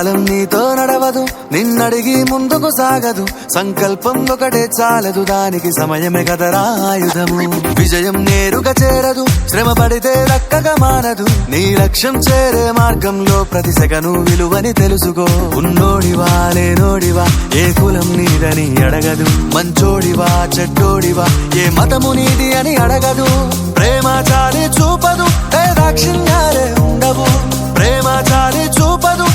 కాలం నీతో నడవదు, నిన్నడిగి ముందుకు సాగదు. సంకల్పం ఒకటే చాలదు, దానికి సమయమే కదరా ఆయుధము. విజయం నేరుగా చేరదు, శ్రమ పడితే దక్కగా మానదు. నీ లక్ష్యం చేరే మార్గంలో ప్రతి సెకను విలువని తెలుసుకో. ఉన్నోడివా లేనోడివా, ఏ కులం నీదని అడగదు. మంచోడివా చెడ్డోడివా, ఏ మతము నీది అని అడగదు. ప్రేమ చాలి చూపదు, దాక్షిణ్యాలే ఉండవు. ప్రేమ చాలి చూపదు,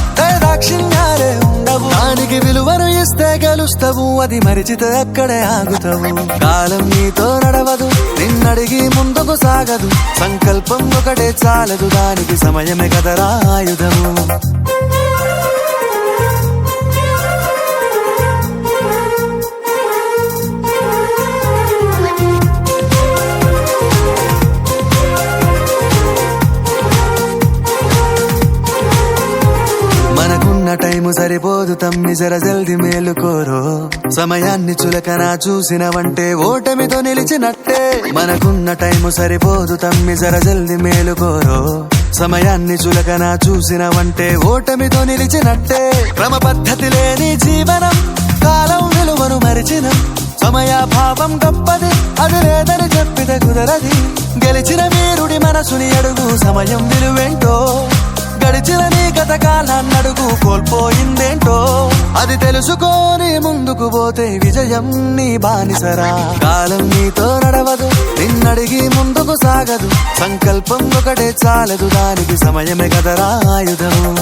దాక్షిణ్యాలే ఉండవు. దానికి విలువను ఇస్తే గెలుస్తావు, అది మరిచితే అక్కడే ఆగుతావు. కాలం నీతో నడవదు, నిన్నడిగి ముందుకు సాగదు. సంకల్పం ఒకటే చాలదు, దానికి సమయమే కదరా ఆయుధము. మనకున్న టైము సరిపోదు తమ్మి, జర జల్ది మేలుకోరో. సమయాన్ని చులకన చూసినవంటే ఓటమితో నిలిచినట్టే. మనకున్న టైము సరిపోదు తమ్మి, జర జల్ది మేలుకోరో. సమయాన్ని చులకన చూసినవంటే ఓటమితో నిలిచినట్టే. క్రమ పద్ధతి లేని జీవనం, కాలం విలువను మరిచిన. సమయాభావం గొప్పది, అది లేదని చెప్పితే కుదరది. గెలిచిన వీరుడి మనసుని అడుగు, సమయం విలువేంటో. గడిచిన నీ గత కాలాన్నడుగు, కోల్పోయిందేంటో. అది తెలుసుకొని ముందుకు పోతే విజయం నీ బానిసరా. కాలం నీతో నడవదు, నిన్నడిగి ముందుకు సాగదు. సంకల్పం ఒకటే చాలదు, దానికి సమయమే కదరా ఆయుధము.